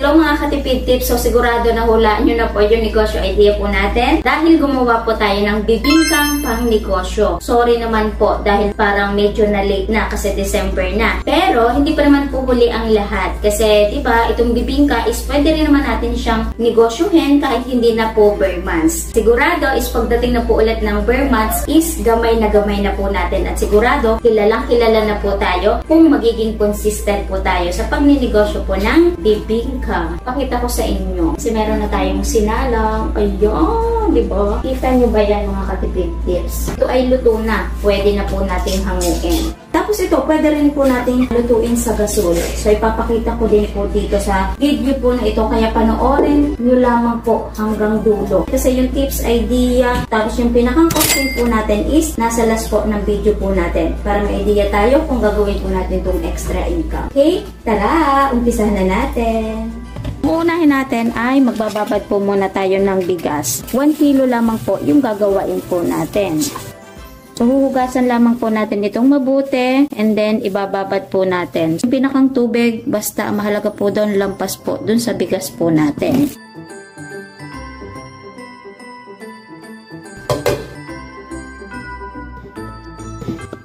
Hello mga katipid tips, so sigurado nahulaan nyo na po yung negosyo idea po natin dahil gumawa po tayo ng bibingkang pang negosyo. Sorry naman po dahil parang medyo na late na kasi December na. Pero hindi pa naman po huli ang lahat kasi diba itong bibingka is pwede rin naman natin siyang negosyohin kahit hindi na po bare months. Sigurado is pagdating na po ulit ng bare months is gamay na po natin at sigurado kilalang kilala na po tayo kung magiging consistent po tayo sa pagninegosyo po ng bibingka. Pakita ko sa inyo. Kasi meron na tayong sinalang. Ayan, diba? Kita nyo ba yan mga katipid tips? Ito ay luto na. Pwede na po natin hanguin. Tapos ito, pwede rin po natin lutuin sa gasol. So, ipapakita ko din po dito sa video po na ito. Kaya panoorin nyo lamang po hanggang dulo. Kasi yung tips, idea, tapos yung pinakang-costing po natin is nasa last po ng video po natin. Para may idea tayo kung gagawin po natin itong extra income. Okay? Tara! Umpisahan na natin. Uunahin natin ay magbababad po muna tayo ng bigas. 1 kilo lamang po yung gagawain po natin. So, huhugasan lamang po natin itong mabuti and then ibababad po natin. Yung pinakang tubig, basta mahalaga po doon, lampas po doon sa bigas po natin.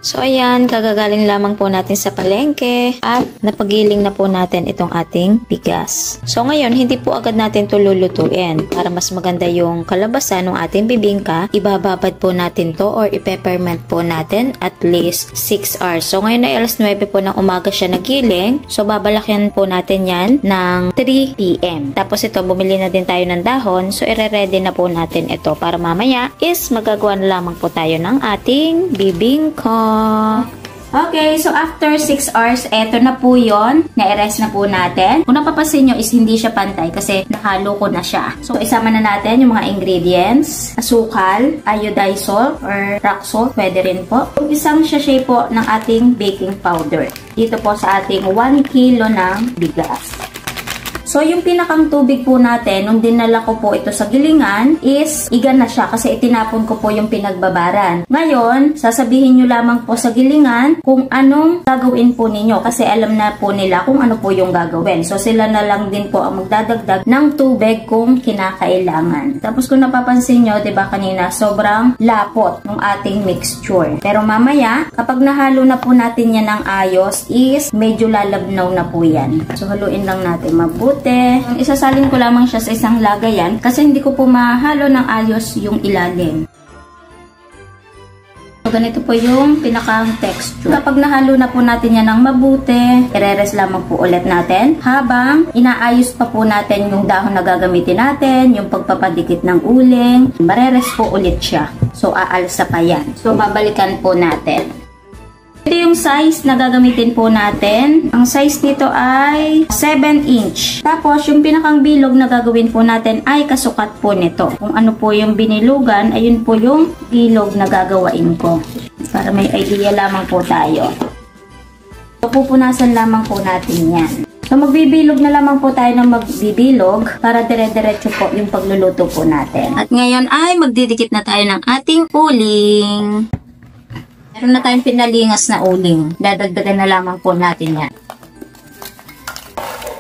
So, ayan, kagagaling lamang po natin sa palengke at napagiling na po natin itong ating bigas. So, ngayon, hindi po agad natin ito lulutuin. Para mas maganda yung kalabasan ng ating bibingka, ibababad po natin to or ipeperment po natin at least 6 hours. So, ngayon ay alas 9 po ng umaga siya nagiling. So, babalakyan po natin yan ng 3 PM. Tapos ito, bumili na din tayo ng dahon. So, ire-ready na po natin ito para mamaya is magagawa na lamang po tayo ng ating bibingka. Okay, so after 6 hours, eto na po yon. Na-erase na po natin. Kung napapansin nyo is hindi siya pantay kasi nahalo ko na siya. So, isama na natin yung mga ingredients. Asukal, iodized salt or rock salt, pwede rin po. Yung isang sachet po ng ating baking powder. Dito po sa ating 1 kilo ng bigas. So, yung pinakang tubig po natin, nung dinala ko po ito sa gilingan, is igan na siya kasi itinapon ko po yung pinagbabaran. Ngayon, sasabihin nyo lamang po sa gilingan kung anong gagawin po ninyo kasi alam na po nila kung ano po yung gagawin. So, sila na lang din po ang magdadagdag ng tubig kung kinakailangan. Tapos, kung napapansin nyo, diba kanina, sobrang lapot ng ating mixture. Pero mamaya, kapag nahalo na po natin yan ng ayos, is medyo lalabnaw na po yan. So, haluin lang natin mabuti. Isasalin ko lamang siya sa isang lagayan kasi hindi ko po mahalo ng ayos yung ilalim. So, ganito po yung pinakang texture. Kapag nahalo na po natin yan ng mabuti, i-rest lamang po ulit natin habang inaayos pa po natin yung dahon na gagamitin natin, yung pagpapadikit ng uling. Marerest po ulit siya. So, aalsa pa yan. So, babalikan po natin. Ito yung size na gagamitin po natin. Ang size nito ay 7 inch. Tapos, yung pinakang bilog na gagawin po natin ay kasukat po nito. Kung ano po yung binilugan, ayun po yung bilog na gagawain ko. Para may idea lamang po tayo. So, pupunasan lamang po natin yan. So, magbibilog na lamang po tayo ng magbibilog para dire-diretso po yung pagluluto po natin. At ngayon ay magdidikit na tayo ng ating uling. Meron na tayong pinalingas na uling. Dadagdagan na lamang po natin yan.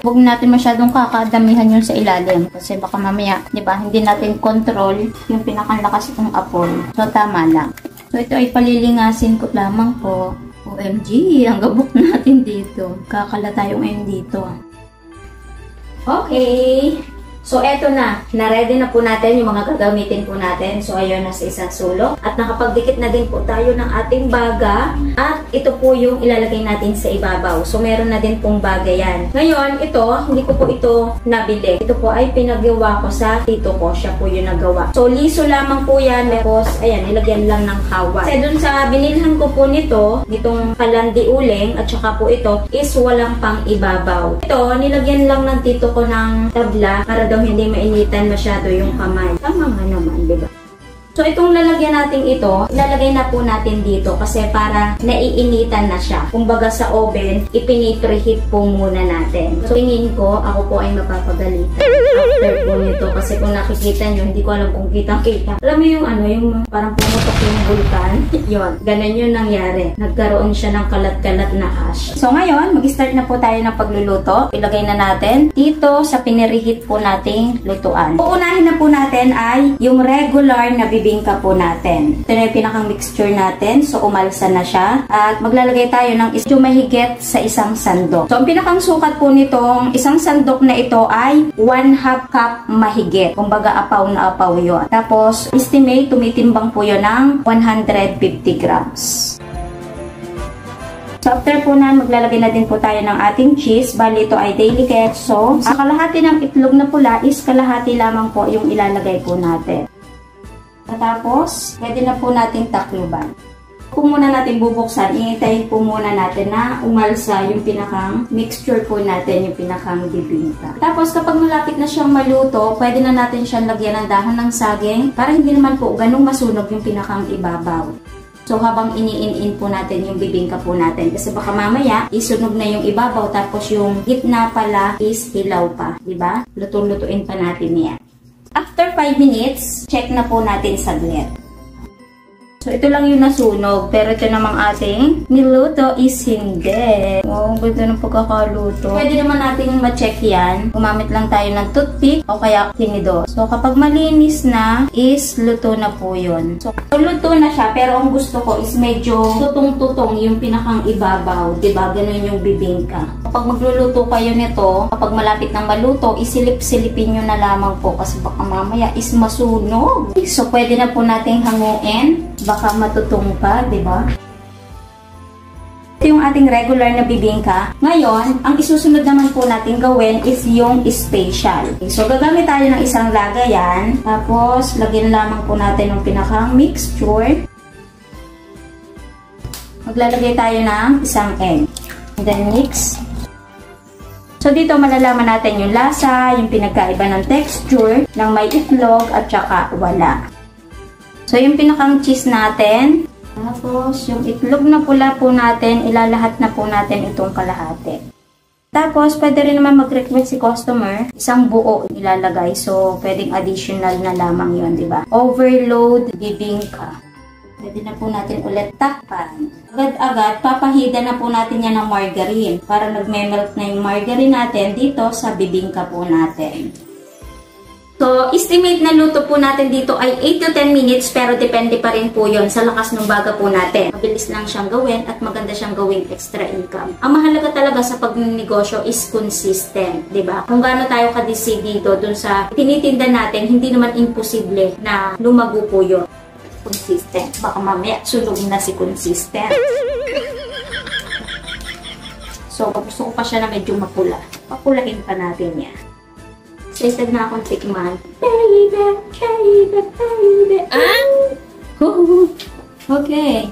Huwag natin masyadong kakadamihan yung sa ilalim. Kasi baka mamaya, di ba, hindi natin control yung pinakalakas ng apoy. So, tama lang. So, ito ay palilingasin ko lamang po. OMG, ang gabok natin dito. Kakala tayo ngayon dito. Okay. So, eto na. Na-ready na po natin yung mga gagamitin po natin. So, ayun na sa isang sulok. At nakapagdikit na din po tayo ng ating baga. At ito po yung ilalagay natin sa ibabaw. So, meron na din pong baga yan. Ngayon, ito, hindi ko po ito nabili. Ito po ay pinagawa ko sa tito ko. Siya po yung nagawa. So, liso lamang po yan. Tapos, ayan, nilagyan lang ng kawan. Kasi dun sa binilhan ko po nito, nitong kalandi uling, at saka po ito, is walang pang ibabaw. Ito, nilagyan lang ng tito ko ng tabla para daw hindi mainitan masyado yung kamay. Tama nga naman, diba? So, itong lalagyan natin ito, ilalagay na po natin dito kasi para naiinitan na siya. Kumbaga sa oven, ipinipreheat po muna natin. So, tingin ko, ako po ay mapapagalitan. After po nito, kasi kung nakikita nyo, hindi ko alam kung kitang-kita. Alam mo yung ano, yung parang pumutok yung vulkan? Yun, ganun yung nangyari. Nagkaroon siya ng kalat-kalat na ash. So, ngayon, mag-start na po tayo ng pagluluto. Ilagay na natin dito sa pinirehit po nating lutuan. Uunahin na po natin ay yung regular na bibingka po natin. Ito na yung pinakang mixture natin. So, umalsa na siya. At maglalagay tayo ng medyo mahigit sa isang sandok. So, ang pinakang sukat po nitong isang sandok na ito ay 1/2 cup mahigit. Kumbaga, apaw na apaw yun. Tapos, estimate, tumitimbang po yun ng 150 grams. So, after po na, maglalagay na din po tayo ng ating cheese. Bali, ito ay daily ketso. Sa kalahati ng itlog na pula is kalahati lamang po yung ilalagay po natin. Tapos, pwede na po nating takluban. Kung muna natin bubuksan, iintayin po muna natin na umalsa yung pinakang mixture po natin, yung pinakang bibingka. Tapos, kapag malapit na siyang maluto, pwede na natin siyang lagyan ng dahon ng saging para hindi naman po ganung masunog yung pinakang ibabaw. So, habang iniin-in po natin yung bibingka po natin. Kasi baka mamaya, isunog na yung ibabaw tapos yung gitna pala is hilaw pa. Diba? Luto-lutuin pa natin yan. After 5 minutes, check na po natin saglit. So, ito lang yung nasunog. Pero ito namang ating niluto is hindi. Wow, ganda ng pagkakaluto. Pwede naman natin ma-check yan. Gumamit lang tayo ng toothpick o kaya tinidor. So, kapag malinis na, is luto na po yun. So, luto na siya. Pero ang gusto ko is medyo tutong-tutong yung pinakang ibabaw. Diba? Ganun yung bibingka. Kapag magluluto kayo nito, kapag malapit ng maluto, isilip-silipin nyo na lamang po. Kasi baka mamaya is masunog. So, pwede na po nating hanguin. Baka matutong pa, di ba? Ito yung ating regular na bibingka. Ngayon, ang isusunod naman po natin gawin is yung special. So, gagamit tayo ng isang lagayan. Tapos, lagyan lamang po natin yung pinakang mixture. Maglalagay tayo ng isang egg. And then, mix. So, dito malalaman natin yung lasa, yung pinagkaiba ng texture, ng may itlog at saka wala. So, yung pinakang cheese natin. Tapos, yung itlog na pula po natin, ilalahat na po natin itong kalahati. Tapos, pwede rin naman mag-request si customer, isang buo ilalagay. So, pwedeng additional na lamang yun, di ba? Overload bibingka. Pwede na po natin ulit takpan. Agad-agad, papahida na po natin yan ng margarine para nagme-melt na yung margarine natin dito sa bibingka po natin. So, estimate na luto po natin dito ay 8 to 10 minutes pero depende pa rin po yon sa lakas ng baga po natin. Mabilis lang siyang gawin at maganda siyang gawing extra income. Ang mahalaga talaga sa pagnegosyo is consistent, di ba? Kung gaano tayo kadesidido dun sa tinitinda natin, hindi naman imposible na lumago po yun. Consistent. Baka mamaya sunog na si consistent. So, gusto ko pa siya na medyo mapula. Papulain pa natin yan. Excited na akong tikman. Baby, baby, baby. Okay.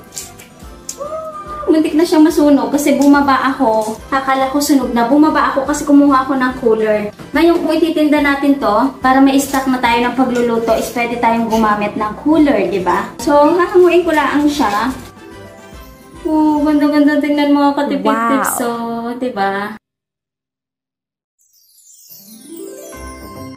Muntik na siyang masunog kasi bumaba ako. Akala ko sunog na. Bumaba ako kasi kumuha ako ng cooler. Ngayon kung ititinda natin to, para may stock na tayo ng pagluluto, is pwede tayong gumamit ng cooler, di ba? So, hahanguin ko lang siya. Oh, ganda-ganda tingnan mga katipid-tip. So, di ba?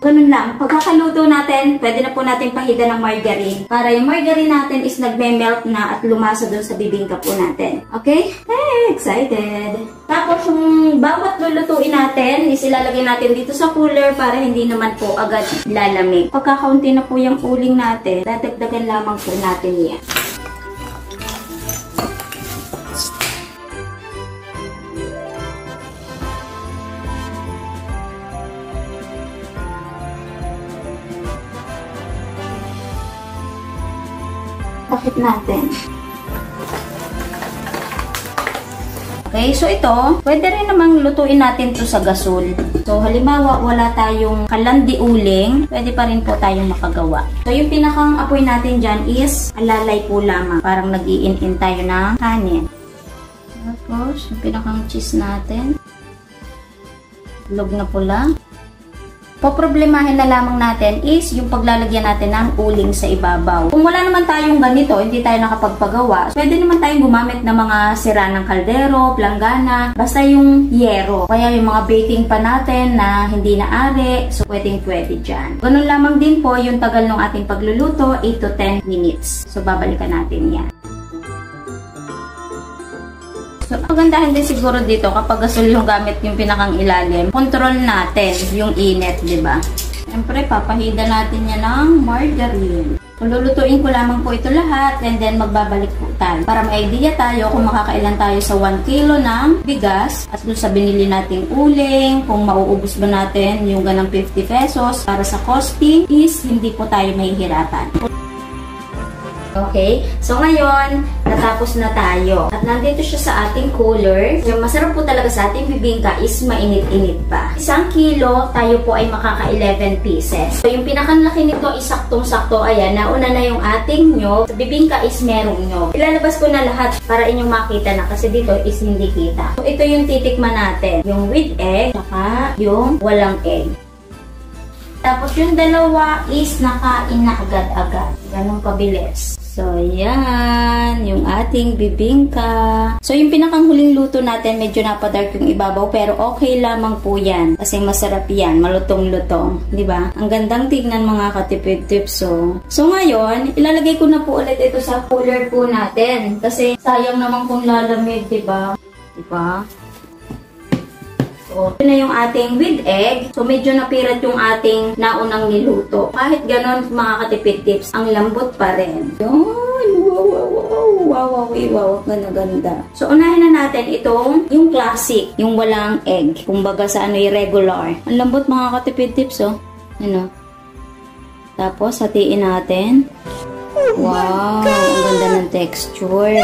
Ganun lang. Pagkakaluto natin, pwede na po natin pahida ng margarine. Para yung margarine natin is nagme-melt na at lumasa dun sa bibingka po natin. Okay? Hey, excited! Tapos yung bawat lulutuin natin, is ilalagay natin dito sa cooler para hindi naman po agad lalamig. Pagkakaunti na po yung uling natin, dadagdagan lamang po natin yan. Takip natin. Okay, so ito, pwede rin namang lutuin natin to sa gasol. So, halimbawa, wala tayong kalandi uling, pwede pa rin po tayong makagawa. So, yung pinakang apoy natin dyan is alalay po lamang. Parang nag-i-in-in tayo ng kanin. Tapos, yung pinakang cheese natin. Log na pula. poproblemahin na lamang natin is yung paglalagyan natin ng uling sa ibabaw. Kung wala naman tayong ganito, hindi tayo nakapagpagawa, pwede naman tayong gumamit ng mga sira ng kaldero, planggana, basta yung yero. Kaya yung mga baking pa natin na hindi naari, so pwede dyan. Ganun lamang din po yung tagal ng ating pagluluto, 8 to 10 minutes. So babalikan natin yan. So, magandahan din siguro dito kapag gasol yung gamit yung pinakang ilalim, control natin yung init, di ba? Siyempre, papahida natin yan ng margarine. So, lulutuin ko lamang po ito lahat and then magbabalik po tayo. Para may idea tayo kung makakailan tayo sa 1 kilo ng bigas at doon sa binili nating uling, kung mauubos ba natin yung ganang 50 pesos para sa costing is hindi po tayo mahihirapan. Okay, so ngayon, natapos na tayo. At nandito siya sa ating cooler. Yung masarap po talaga sa ating bibingka is mainit-init pa. 1 kilo, tayo po ay makaka 11 pieces. So yung pinakanlaki nito is saktong-sakto. Ayan, nauna na yung ating nyog. Sa bibingka is merong nyog. Ilalabas ko na lahat para inyong makita na kasi dito is hindi kita. So ito yung titikman natin. Yung with egg, saka yung walang egg. Tapos yung dalawa is nakain na agad-agad. Ganun kabilis. So, yan. Yung ating bibingka. So, yung pinakang huling luto natin, medyo napadark yung ibabaw. Pero okay lamang po yan. Kasi masarap yan. Malutong-lutong. Diba? Ang gandang tignan mga katipid tips. So, ngayon, ilalagay ko na po ulit ito sa cooler po natin. Kasi sayang naman kung lalamig. Diba? Diba? So, ito na yung ating with egg. So, medyo napirat yung ating naunang niluto. Kahit ganon, mga katipid tips, ang lambot pa rin. Yun! Wow! Ganda. So, unahin na natin itong yung classic, yung walang egg. Kumbaga sa ano, regular. Ang lambot mga katipid tips, oh. Ano? Tapos, hatiin natin. Wow! Ang ganda ng texture.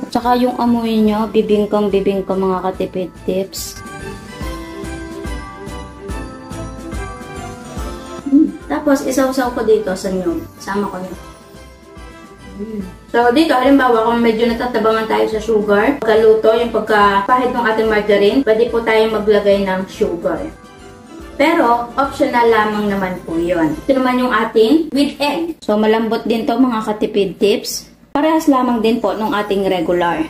At saka yung amoy nyo, bibingkang mga katipid tips. Tapos, isawsaw ko dito sa nyog. Sama ko yun. So, dito, halimbawa, kung medyo natatabangan tayo sa sugar, pagkaluto, yung pagkapahid ng ating margarine, pwede po tayo maglagay ng sugar. Pero, optional lamang naman po yun. Ito naman yung ating with egg. So, malambot din to mga katipid tips. Parehas lamang din po nung ating regular.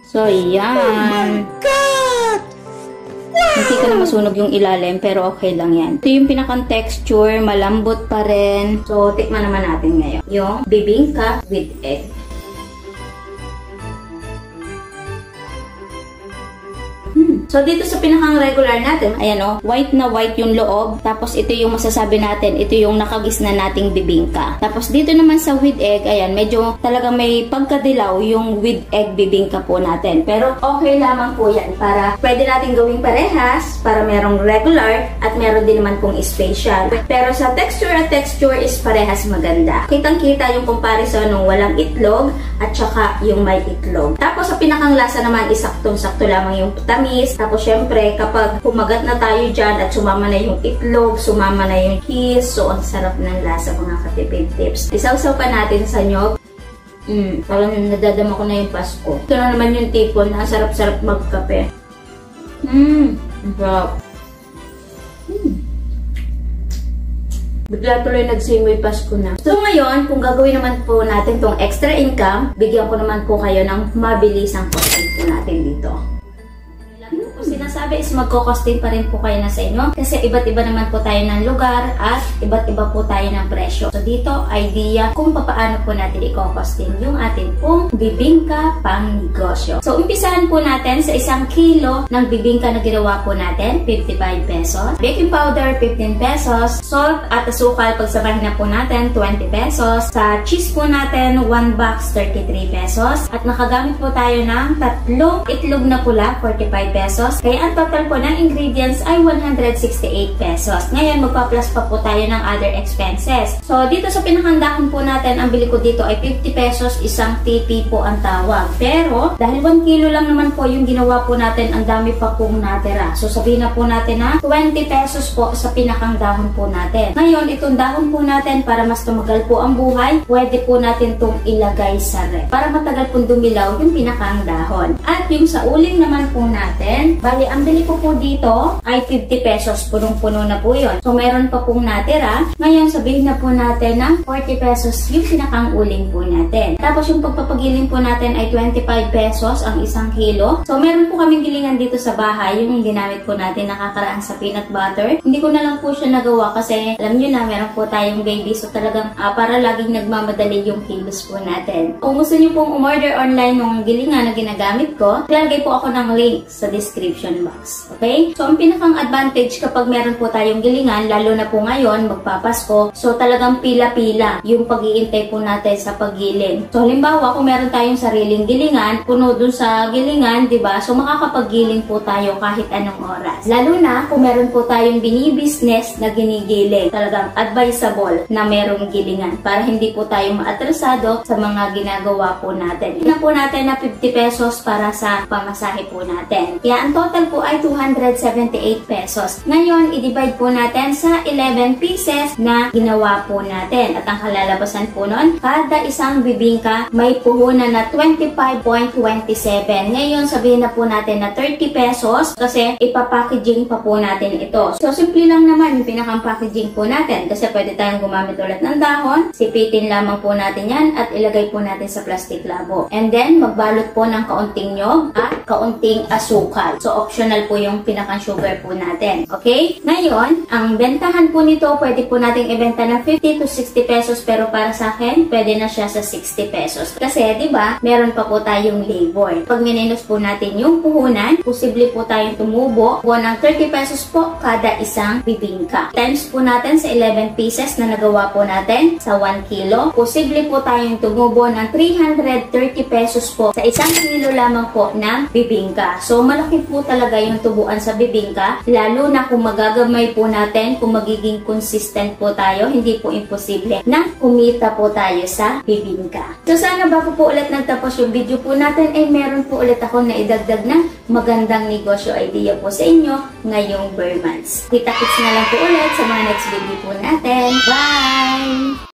So, yan. Oh my God! Hindi ka na masunog yung ilalim, pero okay lang yan. Ito yung pinakang texture, malambot pa rin. So, tikman naman natin ngayon. Yung bibingka with egg. So, dito sa pinakang regular natin, ayan o, white na white yung loob. Tapos, ito yung masasabi natin, ito yung nakagis na nating bibingka. Tapos, dito naman sa with egg, ayan, medyo talagang may pagkadilaw yung with egg bibingka po natin. Pero, okay lamang po yan para pwede natin gawing parehas, para merong regular at meron din naman pong special. Pero, sa texture is parehas maganda. Kitang-kita yung comparison ng walang itlog at saka yung may itlog. Tapos, sa pinakang lasa naman, isaktong-sakto lamang yung tamis. Tapos, syempre, kapag kumagat na tayo dyan at sumama na yung itlog, sumama na yung cheese, so, ang sarap ng lasa mga katipid tips. Isawsaw pa natin sa nyog. Parang nadadama ko na yung Pasko. Ito na naman yung tipon na sarap-sarap magkape. Sarap. Bigla tuloy nagsimoy Pasko na. So ngayon, kung gagawin naman po natin tong extra income, bigyan ko naman po kayo ng mabilisang costing po natin dito. Kung sinasabi is magkokosting pa rin po kayo na sa inyo kasi iba't iba naman po tayo ng lugar at iba't iba po tayo ng presyo. So dito, idea kung paano po natin i-costing yung ating pong bibingka pang negosyo. So umpisahan po natin sa 1 kilo ng bibingka na ginawa po natin, 55 pesos. Baking powder, 15 pesos. Salt at asukal, pagsamahin na po natin, 20 pesos. Sa cheese po natin, 1 box, 33 pesos. At nakagamit po tayo ng 3 itlog na pula, 45 pesos. Kaya ang total po ng ingredients ay 168 pesos. Ngayon, magpa-plus pa po tayo ng other expenses. So, dito sa pinakandahon po natin, ang bili ko dito ay 50 pesos, isang TP po ang tawag. Pero, dahil 1 kilo lang naman po yung ginawa po natin, ang dami pa pong natira. So, sabihin na po natin na 20 pesos po sa pinakang dahon po natin. Ngayon, itong dahon po natin, para mas tumagal po ang buhay, pwede po natin itong ilagay sa ref. Para matagal pong dumilaw yung pinakang dahon. At yung sa uling naman po natin, bali, ang bili ko po dito ay 50 pesos. Punong-puno na po yun. So, meron pa pong natira. Ngayon, sabihin na po natin na 40 pesos yung pinakang uling po natin. Tapos, yung pagpapagiling po natin ay 25 pesos ang isang kilo. So, meron po kaming gilingan dito sa bahay. Yung ginamit po natin nakakaraan sa peanut butter. Hindi ko na lang po siya nagawa kasi alam nyo na, meron po tayong baby. So, talagang para laging nagmamadali yung kilos po natin. Kung gusto nyo pong umorder online ng gilingan na ginagamit ko, ilalagay po ako ng link sa description box. Okay? So, ang pinakang advantage kapag meron po tayong gilingan, lalo na po ngayon, magpapasko, so talagang pila-pila yung pag-iintay po natin sa paggiling. So, halimbawa, kung meron tayong sariling gilingan, puno dun sa gilingan, diba? So, makakapaggiling po tayo kahit anong oras. Lalo na kung meron po tayong bini-business na ginigiling. Talagang advisable na merong gilingan para hindi po tayo maatrasado sa mga ginagawa po natin. Ina po natin na 50 pesos para sa pamasahe po natin. Kaya ang total po ay 278 pesos. Ngayon, i-divide po natin sa 11 pieces na ginawa po natin. At ang kalalabasan po nun, kada isang bibingka may puhunan na 25.27. Ngayon, sabihin na po natin na 30 pesos kasi ipapackaging pa po natin ito. So, simple lang naman yung pinakang packaging po natin kasi pwede tayong gumamit ulit ng dahon. Sipitin lamang po natin yan at ilagay po natin sa plastic labo. And then, magbalot po ng kaunting nyog at kaunting asukal. So, optional po yung pinakang sugar po natin. Okay? Ngayon, ang bentahan po nito, pwede po nating ibenta ng 50 to 60 pesos pero para sa akin, pwede na siya sa 60 pesos. Kasi, di ba, meron pa po tayong labor. Pag minus po natin yung puhunan, posible po tayong tumubo po ng 30 pesos po kada isang bibingka. Times po natin sa 11 pieces na nagawa po natin sa 1 kilo. Posible po tayong tumubo ng 330 pesos po sa isang kilo lamang po ng bibingka. So, malaki po talaga yung tubuan sa bibingka, lalo na kung magagamay po natin, kung magiging consistent po tayo, hindi po imposible na kumita po tayo sa bibingka. So, sana bago po ulit nagtapos yung video po natin, ay meron po ulit ako na idagdag na magandang negosyo idea po sa inyo ngayong Burr months. Kita-kits na lang po ulit sa mga next video po natin. Bye!